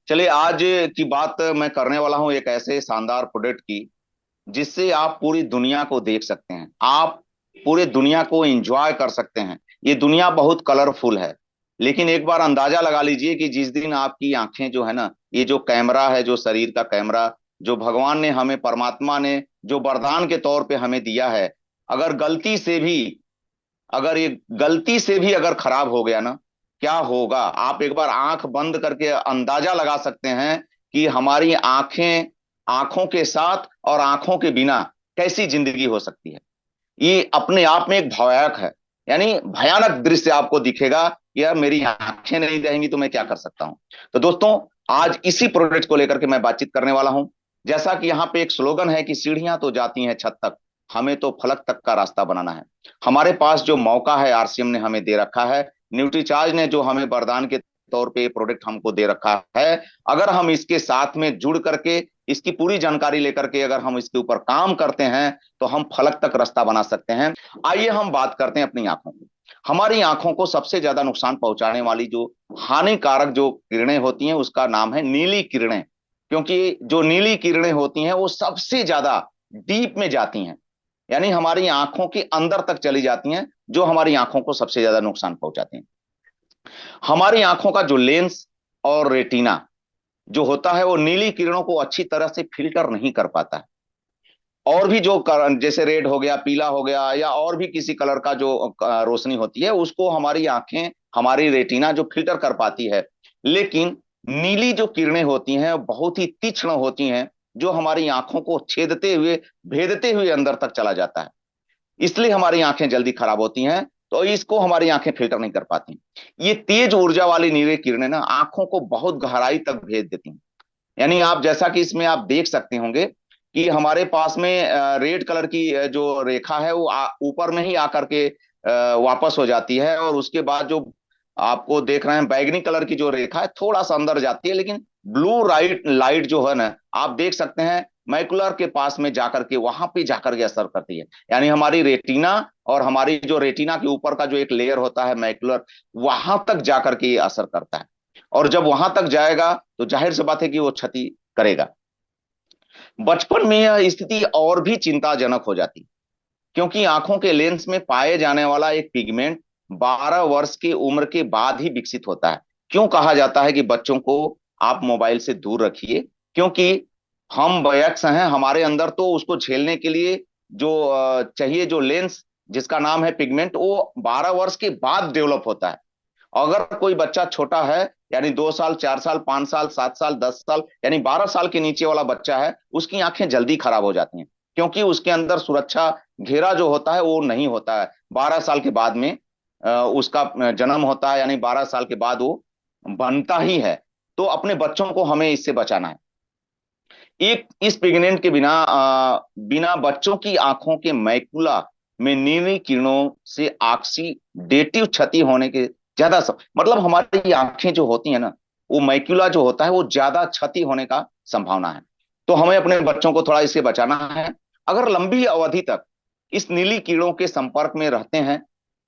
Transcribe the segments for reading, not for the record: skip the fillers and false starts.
चलिए, आज की बात मैं करने वाला हूं एक ऐसे शानदार प्रोडक्ट की जिससे आप पूरी दुनिया को देख सकते हैं। आप पूरे दुनिया को एंजॉय कर सकते हैं। ये दुनिया बहुत कलरफुल है, लेकिन एक बार अंदाजा लगा लीजिए कि जिस दिन आपकी आंखें जो है ना, ये जो कैमरा है, जो शरीर का कैमरा, जो भगवान ने हमें, परमात्मा ने जो वरदान के तौर पे हमें दिया है, अगर गलती से भी, अगर ये गलती से भी अगर खराब हो गया ना, क्या होगा? आप एक बार आंख बंद करके अंदाजा लगा सकते हैं कि हमारी आंखें, आंखों के साथ और आंखों के बिना कैसी जिंदगी हो सकती है। ये अपने आप में एक भयानक है, यानी भयानक दृश्य आपको दिखेगा कि यार मेरी आंखें नहीं रहेंगी तो मैं क्या कर सकता हूं। तो दोस्तों, आज इसी प्रोजेक्ट को लेकर के मैं बातचीत करने वाला हूं। जैसा कि यहाँ पे एक स्लोगन है कि सीढ़ियां तो जाती हैं छत तक, हमें तो फलक तक का रास्ता बनाना है। हमारे पास जो मौका है आरसीएम ने हमें दे रखा है, न्यूट्रीचार्ज ने जो हमें वरदान के तौर पे प्रोडक्ट हमको दे रखा है, अगर हम इसके साथ में जुड़ करके, इसकी पूरी जानकारी लेकर के अगर हम इसके ऊपर काम करते हैं, तो हम फलक तक रास्ता बना सकते हैं। आइए हम बात करते हैं अपनी आंखों की। हमारी आंखों को सबसे ज्यादा नुकसान पहुंचाने वाली जो हानिकारक जो किरणें होती हैं, उसका नाम है नीली किरणें। क्योंकि जो नीली किरणें होती हैं वो सबसे ज्यादा डीप में जाती हैं, यानी हमारी आंखों के अंदर तक चली जाती हैं, जो हमारी आंखों को सबसे ज्यादा नुकसान पहुंचाती हैं। हमारी आंखों का जो लेंस और रेटिना जो होता है, वो नीली किरणों को अच्छी तरह से फिल्टर नहीं कर पाता है। और भी जो जैसे रेड हो गया, पीला हो गया, या और भी किसी कलर का जो रोशनी होती है, उसको हमारी आंखें, हमारी रेटिना जो फिल्टर कर पाती है। लेकिन नीली जो किरणें होती हैं बहुत ही तीक्ष्ण होती हैं, जो हमारी आंखों को छेदते हुए, भेदते हुए अंदर तक चला जाता है। इसलिए हमारी आंखें जल्दी खराब होती हैं, तो इसको हमारी आंखें फिल्टर नहीं कर पाती। ये तेज ऊर्जा वाली नीली किरणें ना आंखों को बहुत गहराई तक भेज देती हैं। यानी आप, जैसा कि इसमें आप देख सकते होंगे कि हमारे पास में रेड कलर की जो रेखा है वो ऊपर में ही आकर के वापस हो जाती है, और उसके बाद जो आपको देख रहे हैं बैगनी कलर की जो रेखा है थोड़ा सा अंदर जाती है, लेकिन ब्लू राइट लाइट जो है ना, आप देख सकते हैं मैकुलर के पास में जाकर के, वहां पे जाकर के असर करती है। यानी हमारी रेटिना, और हमारी जो रेटिना के ऊपर का जो एक लेयर होता है मैकुलर, वहां तक जाकर के ये असर करता है। और जब वहां तक जाएगा तो जाहिर सी बात है कि वो क्षति करेगा। बचपन में यह स्थिति और भी चिंताजनक हो जाती, क्योंकि आंखों के लेंस में पाए जाने वाला एक पिगमेंट 12 वर्ष की उम्र के बाद ही विकसित होता है। क्यों कहा जाता है कि बच्चों को आप मोबाइल से दूर रखिए? क्योंकि हम वयस्क हैं, हमारे अंदर तो उसको झेलने के लिए जो चाहिए, जो लेंस जिसका नाम है पिगमेंट, वो 12 वर्ष के बाद डेवलप होता है। अगर कोई बच्चा छोटा है, यानी 2 साल, 4 साल, 5 साल, 7 साल, 10 साल, यानी 12 साल के नीचे वाला बच्चा है, उसकी आंखें जल्दी खराब हो जाती हैं, क्योंकि उसके अंदर सुरक्षा घेरा जो होता है वो नहीं होता है। 12 साल के बाद में उसका जन्म होता है, यानी 12 साल के बाद वो बनता ही है। तो अपने बच्चों को हमें इससे बचाना है। एक इस प्रेग्नेंट के बिना बिना बच्चों की आंखों के मैकुला में नीली किरणों से ऑक्सीडेटिव क्षति होने के ज्यादा मतलब हमारी आंखें जो होती है ना, वो मैकुला जो होता है वो ज्यादा क्षति होने का संभावना है। तो हमें अपने बच्चों को थोड़ा इससे बचाना है। अगर लंबी अवधि तक इस नीली किरणों के संपर्क में रहते हैं,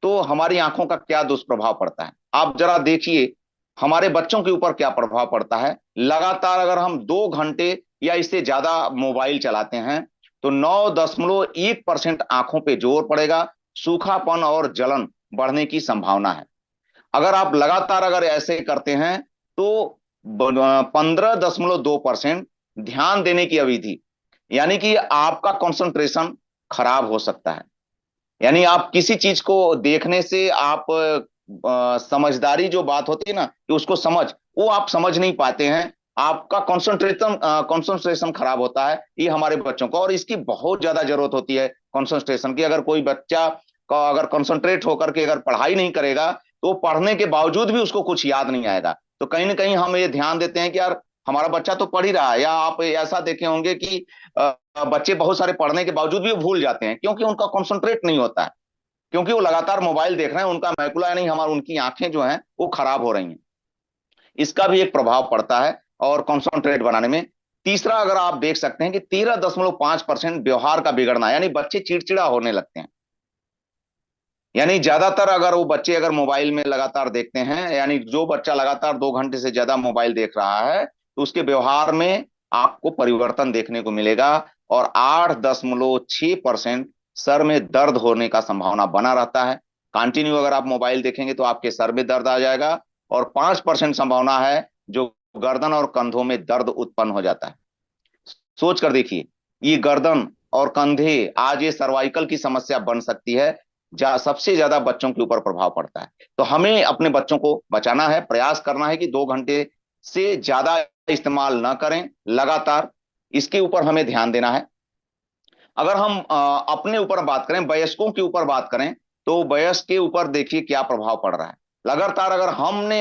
तो हमारी आंखों का क्या दुष्प्रभाव पड़ता है, आप जरा देखिए। हमारे बच्चों के ऊपर क्या प्रभाव पड़ता है। लगातार अगर हम 2 घंटे या इससे ज्यादा मोबाइल चलाते हैं, तो 9.1% आंखों पे जोर पड़ेगा, सूखापन और जलन बढ़ने की संभावना है। अगर आप लगातार अगर ऐसे करते हैं, तो 15.2% ध्यान देने की अवधि, यानी कि आपका कंसंट्रेशन खराब हो सकता है। यानी आप किसी चीज को देखने से आप समझदारी जो बात होती है ना, कि उसको समझ, वो आप समझ नहीं पाते हैं। आपका कंसंट्रेशन कंसंट्रेशन खराब होता है। ये हमारे बच्चों को, और इसकी बहुत ज्यादा जरूरत होती है कंसंट्रेशन की। अगर कोई बच्चा का अगर कंसंट्रेट होकर के अगर पढ़ाई नहीं करेगा, तो पढ़ने के बावजूद भी उसको कुछ याद नहीं आएगा। तो कहीं ना कहीं हम ये ध्यान देते हैं कि यार हमारा बच्चा तो पढ़ ही रहा है। या आप ऐसा देखे होंगे कि बच्चे बहुत सारे पढ़ने के बावजूद भी वो भूल जाते हैं, क्योंकि उनका कंसंट्रेट नहीं होता है, क्योंकि वो लगातार मोबाइल देख रहे हैं। उनका मैकुला, यानी हमारी उनकी आंखें जो हैं वो खराब हो रही हैं। इसका भी एक प्रभाव पड़ता है और कंसंट्रेट बनाने में। तीसरा, अगर आप देख सकते हैं कि 13.5% व्यवहार का बिगड़ना, यानी बच्चे चिड़चिड़ा होने लगते हैं। यानी ज्यादातर अगर वो बच्चे अगर मोबाइल में लगातार देखते हैं, यानी जो बच्चा लगातार 2 घंटे से ज्यादा मोबाइल देख रहा है, तो उसके व्यवहार में आपको परिवर्तन देखने को मिलेगा। और 8.6% सर में दर्द होने का संभावना बना रहता है। कंटिन्यू अगर आप मोबाइल देखेंगे तो आपके सर में दर्द आ जाएगा। और 5% संभावना है जो गर्दन और कंधों में दर्द उत्पन्न हो जाता है। सोच कर देखिए, ये गर्दन और कंधे, आज ये सर्वाइकल की समस्या बन सकती है, जहां सबसे ज्यादा बच्चों के ऊपर प्रभाव पड़ता है। तो हमें अपने बच्चों को बचाना है, प्रयास करना है कि 2 घंटे से ज्यादा इस्तेमाल ना करें लगातार। इसके ऊपर हमें ध्यान देना है। अगर हम अपने ऊपर बात करें, वयस्कों के ऊपर बात करें, तो वयस्क के ऊपर देखिए क्या प्रभाव पड़ रहा है। लगातार अगर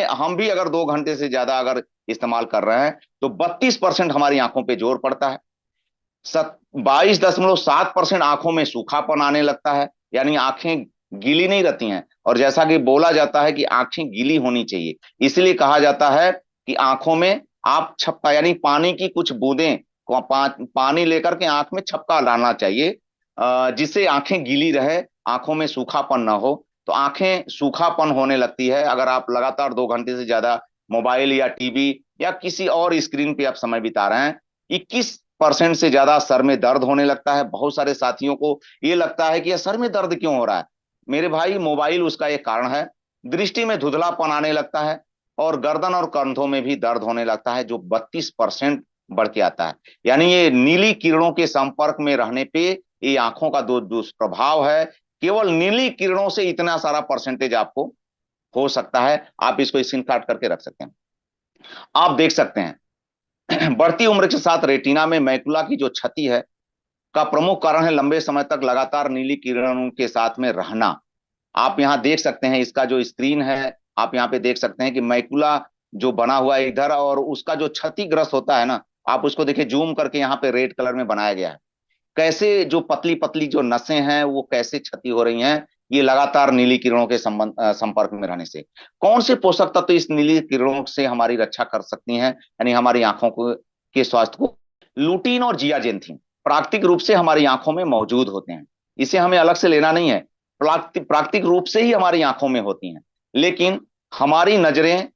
हम भी अगर 2 घंटे से ज्यादा अगर इस्तेमाल कर रहे हैं तो 32% हमारी आंखों पे जोर पड़ता है। 22.7% आंखों में सूखापन आने लगता है, यानी आंखें गीली नहीं रहती हैं। और जैसा कि बोला जाता है कि आंखें गीली होनी चाहिए, इसलिए कहा जाता है कि आंखों में आप छपका, यानी पानी की कुछ बूंदें पानी लेकर के आंख में छपका डालना चाहिए, जिससे आंखें गीली रहे, आंखों में सूखापन ना हो। तो आंखें सूखापन होने लगती है अगर आप लगातार 2 घंटे से ज्यादा मोबाइल या टीवी या किसी और स्क्रीन पे आप समय बिता रहे हैं। 21% से ज्यादा सर में दर्द होने लगता है। बहुत सारे साथियों को ये लगता है कि यह सर में दर्द क्यों हो रहा है। मेरे भाई, मोबाइल उसका एक कारण है। दृष्टि में धुंधलापन आने लगता है और गर्दन और कंधों में भी दर्द होने लगता है, जो 32% बढ़ के आता है। यानी ये नीली किरणों के संपर्क में रहने पे ये आंखों का दुष्प्रभाव है। केवल नीली किरणों से इतना सारा परसेंटेज आपको हो सकता है। आप इसको स्क्रीन काट करके रख सकते हैं। आप देख सकते हैं बढ़ती उम्र के साथ रेटिना में मैकुला की जो क्षति है का प्रमुख कारण है लंबे समय तक लगातार नीली किरणों के साथ में रहना। आप यहाँ देख सकते हैं, इसका जो स्क्रीन है, आप यहाँ पे देख सकते हैं कि मैकुला जो बना हुआ है इधर, और उसका जो क्षतिग्रस्त होता है ना, आप उसको देखिए, जूम करके यहाँ पे रेड कलर में बनाया गया है। कैसे जो पतली पतली जो नसें हैं वो कैसे क्षति हो रही हैं, ये लगातार नीली किरणों के संपर्क में रहने से। कौन से पोषक तत्व इस नीली किरणों से हमारी रक्षा कर सकती हैं, यानी हमारी आंखों को के स्वास्थ्य को? लुटीन और जियाजेंथिन प्राकृतिक रूप से हमारी आंखों में मौजूद होते हैं। इसे हमें अलग से लेना नहीं है, प्राकृतिक रूप से ही हमारी आंखों में होती हैं। लेकिन हमारी नजरें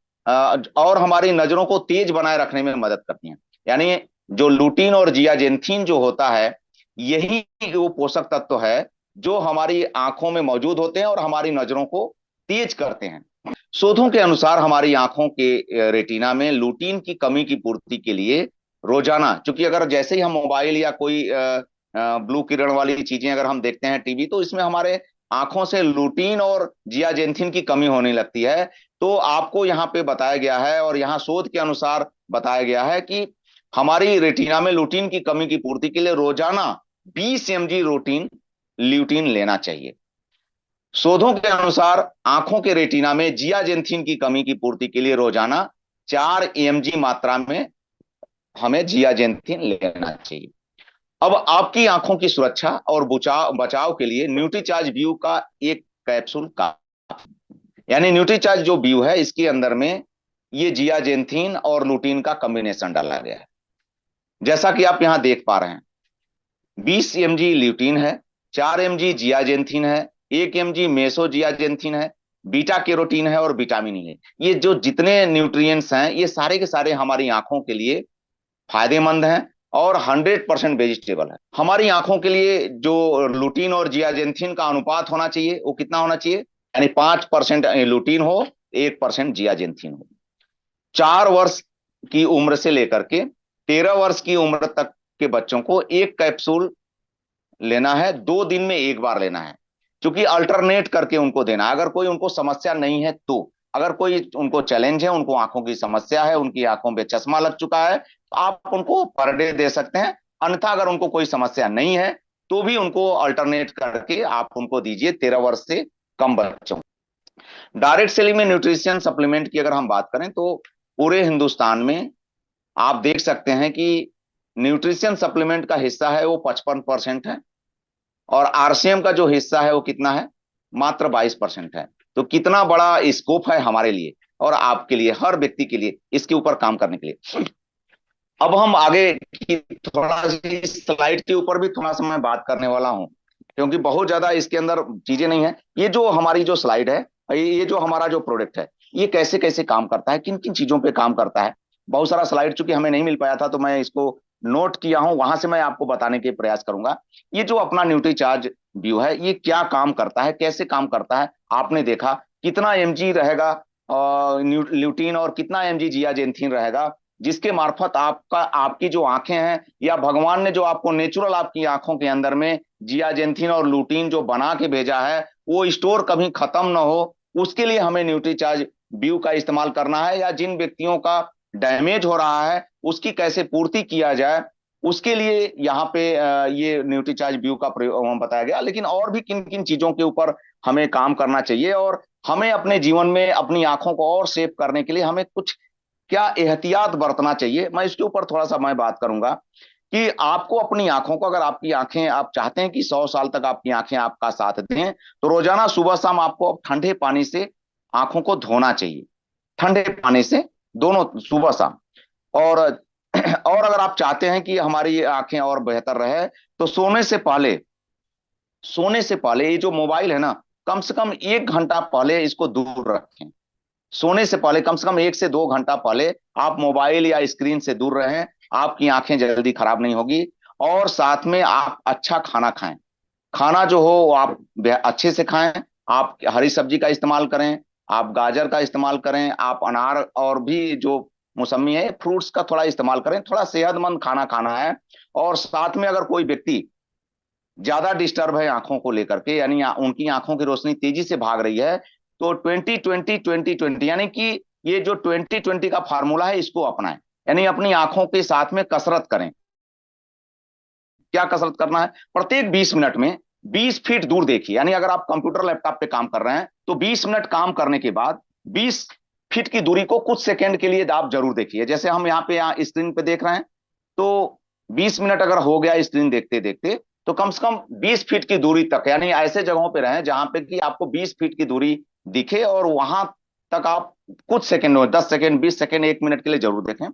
और हमारी नजरों को तेज बनाए रखने में मदद करती हैं। यानी जो लुटीन और जियाजेंथिन जो होता है, यही वो पोषक तत्व है जो हमारी आंखों में मौजूद होते हैं और हमारी नजरों को तेज करते हैं। शोधों के अनुसार हमारी आंखों के रेटिना में लुटीन की कमी की पूर्ति के लिए रोजाना, क्योंकि अगर जैसे ही हम मोबाइल या कोई ब्लू किरण वाली चीजें अगर हम देखते हैं, टीवी, तो इसमें हमारे आंखों से लुटीन और जियाजेंथिन की कमी होने लगती है। तो आपको यहाँ पे बताया गया है, और यहाँ शोध के अनुसार बताया गया है कि हमारी रेटिना में लुटीन की कमी की पूर्ति के लिए रोजाना 20 mg रोटीन ल्यूटीन लेना चाहिए। शोधों के अनुसार आंखों के रेटिना में जियाजेंथिन की कमी की पूर्ति के लिए रोजाना 4 mg मात्रा में हमें जियाजेंथिन लेना चाहिए। अब आपकी आंखों की सुरक्षा और बचाव बचाव के लिए न्यूट्रीचार्ज व्यू का एक कैप्सूल का, यानी न्यूट्रीचार्ज जो व्यू है, इसके अंदर में ये जियाजेंथिन और लुटीन का कॉम्बिनेशन डाला गया है। जैसा कि आप यहां देख पा रहे हैं, 20 mg ल्यूटीन है, 4 mg जियाजेंथिन है, 1 mg मेसो जियाजेंथिन है, बीटा कैरोटीन है और विटामिन ई है। ये जो जितने न्यूट्रिएंट्स हैं, ये सारे के सारे हमारी आंखों के लिए फायदेमंद हैं और 100% वेजिटेबल है। हमारी आंखों के लिए जो लुटीन और जियाजेंथिन का अनुपात होना चाहिए, वो कितना होना चाहिए? यानी 5% लुटीन हो, 1% जियाजेंथिन हो। 4 वर्ष की उम्र से लेकर के 13 वर्ष की उम्र तक के बच्चों को एक कैप्सूल लेना है, 2 दिन में एक बार लेना है, क्योंकि अल्टरनेट करके उनको देना है। अगर कोई उनको समस्या नहीं है तो, अगर कोई उनको चैलेंज है, उनको आंखों की समस्या है, उनकी आंखों पे चश्मा लग चुका है, तो आप उनको पर डे दे सकते हैं। अन्यथा अगर उनको कोई समस्या नहीं है तो भी उनको अल्टरनेट करके आप उनको दीजिए, 13 वर्ष से कम बच्चों। डायरेक्ट सेलिंग में न्यूट्रिशन सप्लीमेंट की अगर हम बात करें तो पूरे हिंदुस्तान में आप देख सकते हैं कि न्यूट्रिशन सप्लीमेंट का हिस्सा है वो 55% है, और आरसीएम का जो हिस्सा है वो कितना है? मात्र 22% है। तो कितना बड़ा स्कोप है हमारे लिए और आपके लिए, हर व्यक्ति के लिए इसके ऊपर काम करने के लिए। अब हम आगे की थोड़ा सी स्लाइड के ऊपर भी थोड़ा सा मैं बात करने वाला हूं, क्योंकि बहुत ज्यादा इसके अंदर चीजें नहीं है। ये जो हमारी जो स्लाइड है, ये जो हमारा जो प्रोडक्ट है, ये कैसे कैसे काम करता है, किन किन चीजों पे काम करता है, बहुत सारा स्लाइड चूंकि हमें नहीं मिल पाया था, तो मैं इसको नोट किया हूं, वहां से मैं आपको बताने के प्रयास करूंगा। ये जो अपना न्यूट्रीचार्ज व्यू है, ये क्या काम करता है, कैसे काम करता है, आपने देखा कितना एमजी रहेगा ल्यूटीन, और कितना एमजी जियाजेंथिन रहेगा, जिसके मार्फत आपका आपकी जो आंखें हैं, या भगवान ने जो आपको नेचुरल आपकी आंखों के अंदर में जियाजेंथिन और लूटीन जो बना के भेजा है, वो स्टोर कभी खत्म ना हो, उसके लिए हमें न्यूट्रीचार्ज व्यू का इस्तेमाल करना है। या जिन व्यक्तियों का डैमेज हो रहा है, उसकी कैसे पूर्ति किया जाए, उसके लिए यहाँ पे ये न्यूट्रीचार्ज व्यू का प्रयोग बताया गया। लेकिन और भी किन किन चीजों के ऊपर हमें काम करना चाहिए, और हमें अपने जीवन में अपनी आंखों को और सेव करने के लिए हमें कुछ क्या एहतियात बरतना चाहिए, मैं इसके ऊपर थोड़ा सा मैं बात करूंगा। कि आपको अपनी आंखों को, अगर आपकी आंखें, आप चाहते हैं कि 100 साल तक आपकी आंखें आपका साथ दें, तो रोजाना सुबह शाम आपको ठंडे पानी से आंखों को धोना चाहिए, ठंडे पानी से, दोनों, सुबह शाम। और और अगर आप चाहते हैं कि हमारी आंखें और बेहतर रहे, तो सोने से पहले ये जो मोबाइल है ना, कम से कम 1 घंटा पहले इसको दूर रखें। सोने से पहले कम से कम 1 से 2 घंटा पहले आप मोबाइल या स्क्रीन से दूर रहें, आपकी आंखें जल्दी खराब नहीं होगी। और साथ में आप अच्छा खाना खाएं, खाना जो हो वो आप अच्छे से खाएं। आप हरी सब्जी का इस्तेमाल करें, आप गाजर का इस्तेमाल करें, आप अनार और भी जो मौसमी है, फ्रूट्स का थोड़ा इस्तेमाल करें, थोड़ा सेहतमंद खाना खाना है। और साथ में अगर कोई व्यक्ति ज्यादा डिस्टर्ब है आंखों को लेकर के, यानी उनकी आंखों की रोशनी तेजी से भाग रही है, तो 20-20-20-20, यानी कि ये जो 20-20 का फार्मूला है, इसको अपनाएं। यानी अपनी आंखों के साथ में कसरत करें। क्या कसरत करना है? प्रत्येक 20 मिनट में 20 फीट दूर देखिए। यानी अगर आप कंप्यूटर लैपटॉप पे काम कर रहे हैं, तो 20 मिनट काम करने के बाद 20 फीट की दूरी को कुछ सेकंड के लिए आप जरूर देखिए। जैसे हम यहाँ स्क्रीन पे देख रहे हैं, तो 20 मिनट अगर हो गया स्क्रीन देखते देखते, तो कम से कम 20 फीट की दूरी तक, यानी ऐसे जगहों पे रहें जहां पे कि आपको 20 फीट की दूरी दिखे, और वहां तक आप कुछ सेकंड, 10 सेकंड, 20 सेकंड, 1 मिनट के लिए जरूर देखें।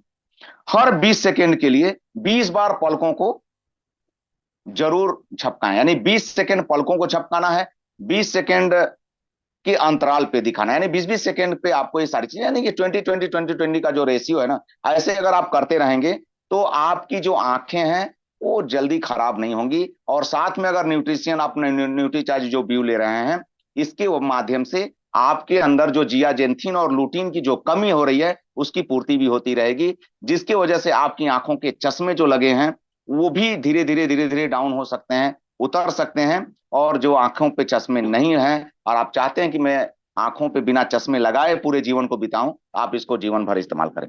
हर 20 सेकंड के लिए 20 बार पलकों को जरूर झपकाएं, यानी 20 सेकंड पलकों को झपकाना है, 20 सेकंड के अंतराल पे दिखाना है, यानी 20-20 सेकंड पे आपको ये सारी चीजें, यानी कि 20-20-20-20 का जो रेशियो है ना, ऐसे अगर आप करते रहेंगे, तो आपकी जो आंखें हैं वो जल्दी खराब नहीं होंगी। और साथ में अगर न्यूट्रिशियन, आप न्यूट्रीचार्ज जो व्यू ले रहे हैं, इसके माध्यम से आपके अंदर जो जियाजेंथिन और लूटीन की जो कमी हो रही है, उसकी पूर्ति भी होती रहेगी, जिसकी वजह से आपकी आंखों के चश्मे जो लगे हैं, वो भी धीरे धीरे डाउन हो सकते हैं, उतर सकते हैं। और जो आंखों पे चश्मे नहीं हैं, और आप चाहते हैं कि मैं आंखों पे बिना चश्मे लगाए पूरे जीवन को बिताऊं, आप इसको जीवन भर इस्तेमाल करें।